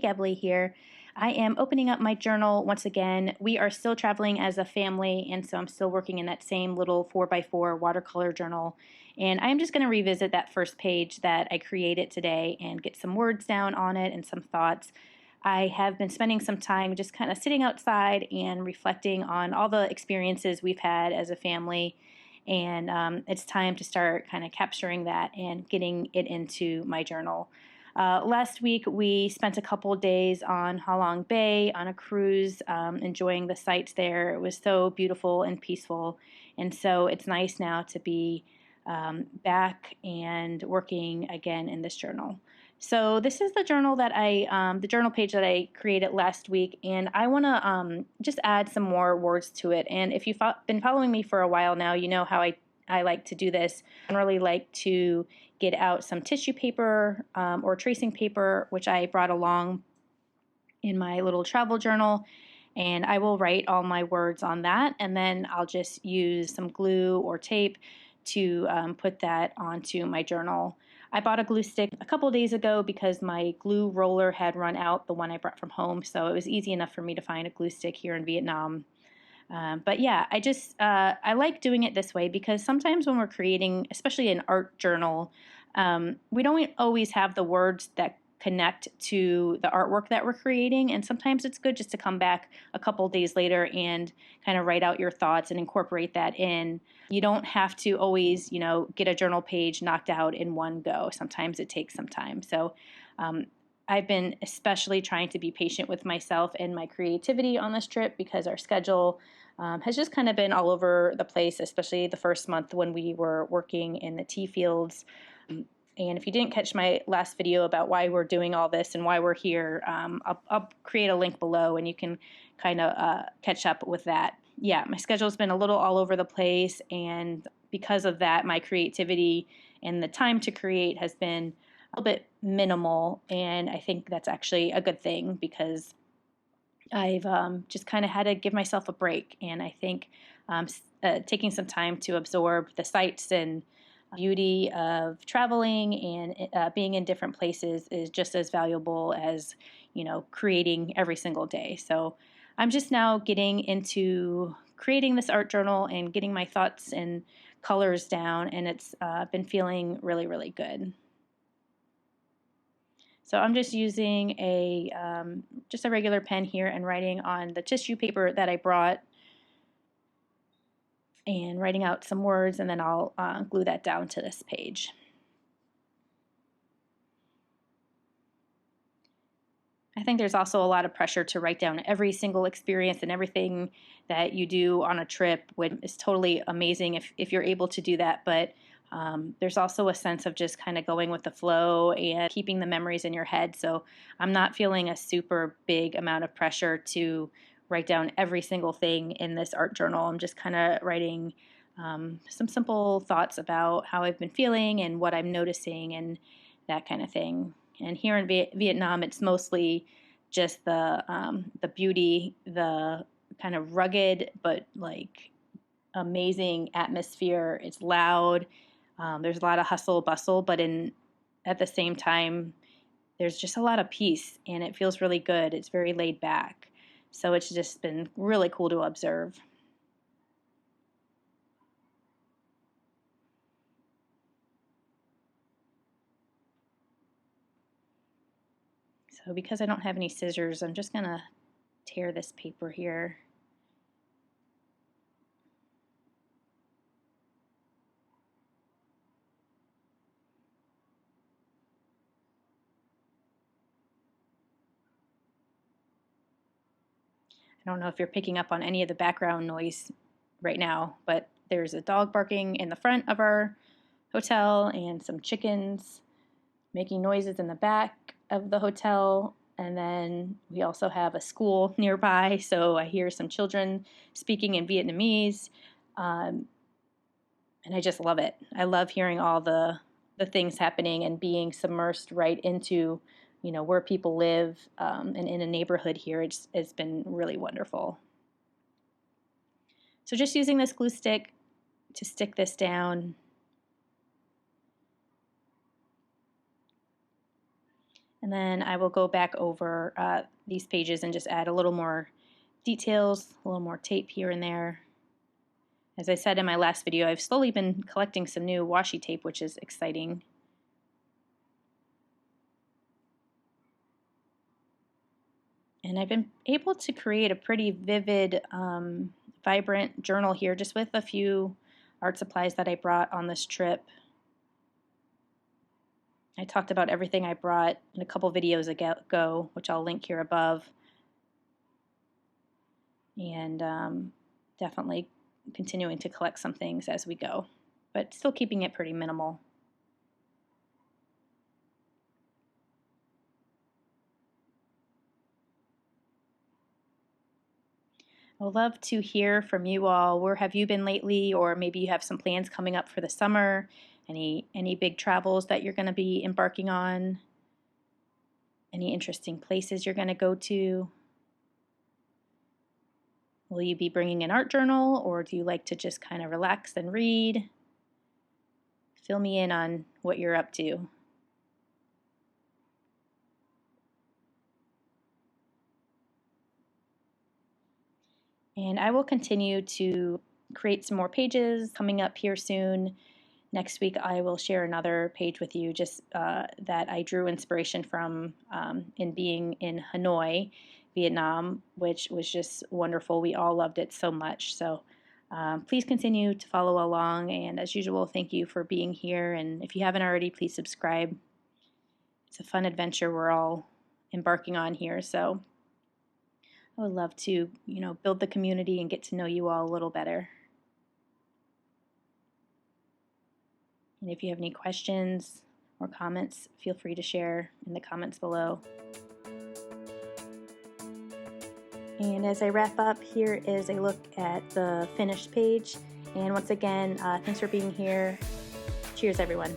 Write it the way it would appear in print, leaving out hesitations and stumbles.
Gebly here. I am opening up my journal once again. We are still traveling as a family, and so I'm still working in that same little 4x4 watercolor journal. And I'm just going to revisit that first page that I created today and get some words down on it and some thoughts. I have been spending some time just kind of sitting outside and reflecting on all the experiences we've had as a family. And it's time to start kind of capturing that and getting it into my journal. Last week, we spent a couple days on Halong Bay on a cruise, enjoying the sights there. It was so beautiful and peaceful. And so it's nice now to be back and working again in this journal. So this is the journal that the journal page that I created last week, and I want to just add some more words to it. And if you've been following me for a while now, you know how I like to do this. I really like to get out some tissue paper or tracing paper, which I brought along in my little travel journal, and I will write all my words on that, and then I'll just use some glue or tape to put that onto my journal. I bought a glue stick a couple days ago because my glue roller had run out, the one I brought from home, so it was easy enough for me to find a glue stick here in Vietnam. But yeah, I like doing it this way because sometimes when we're creating, especially an art journal, we don't always have the words that connect to the artwork that we're creating. And sometimes it's good just to come back a couple days later and kind of write out your thoughts and incorporate that in. You don't have to always, get a journal page knocked out in one go. Sometimes it takes some time. So I've been especially trying to be patient with myself and my creativity on this trip because our schedule has just kind of been all over the place, especially the first month when we were working in the tea fields. And if you didn't catch my last video about why we're doing all this and why we're here, I'll create a link below and you can kind of catch up with that. Yeah, my schedule's been a little all over the place, and because of that, my creativity and the time to create has been a little bit minimal, and I think that's actually a good thing because I've just kind of had to give myself a break, and I think taking some time to absorb the sights and beauty of traveling and being in different places is just as valuable as, creating every single day. So I'm just now getting into creating this art journal and getting my thoughts and colors down, and it's been feeling really, really good. So I'm just using just a regular pen here and writing on the tissue paper that I brought and writing out some words, and then I'll glue that down to this page. I think there's also a lot of pressure to write down every single experience and everything that you do on a trip, which is totally amazing if you're able to do that, but there's also a sense of just kind of going with the flow and keeping the memories in your head. So I'm not feeling a super big amount of pressure to write down every single thing in this art journal. I'm just kind of writing some simple thoughts about how I've been feeling and what I'm noticing and that kind of thing. And here in Vietnam, it's mostly just the beauty, the kind of rugged but like amazing atmosphere. It's loud. There's a lot of hustle bustle, but at the same time, there's just a lot of peace, and it feels really good. It's very laid back. So it's just been really cool to observe. So because I don't have any scissors, I'm just going to tear this paper here. I don't know if you're picking up on any of the background noise right now, but there's a dog barking in the front of our hotel and some chickens making noises in the back of the hotel. And then we also have a school nearby, so I hear some children speaking in Vietnamese. And I just love it. I love hearing all the things happening and being submersed right into where people live and in a neighborhood here. It's been really wonderful. So just using this glue stick to stick this down. And then I will go back over these pages and just add a little more details, a little more tape here and there. As I said in my last video, I've slowly been collecting some new washi tape, which is exciting. And I've been able to create a pretty vivid, vibrant journal here just with a few art supplies that I brought on this trip. I talked about everything I brought in a couple videos ago, which I'll link here above. And definitely continuing to collect some things as we go, but still keeping it pretty minimal. I would love to hear from you all. Where have you been lately? Or maybe you have some plans coming up for the summer. Any big travels that you're going to be embarking on? Any interesting places you're going to go to? Will you be bringing an art journal, or do you like to just kind of relax and read? Fill me in on what you're up to. And I will continue to create some more pages coming up here soon. Next week I will share another page with you just that I drew inspiration from in being in Hanoi, Vietnam, which was just wonderful. We all loved it so much. So please continue to follow along, and as usual, thank you for being here. And if you haven't already, please subscribe. It's a fun adventure we're all embarking on here. So I would love to, build the community and get to know you all a little better. And if you have any questions or comments, feel free to share in the comments below. And as I wrap up, here is a look at the finished page. And once again, thanks for being here. Cheers, everyone.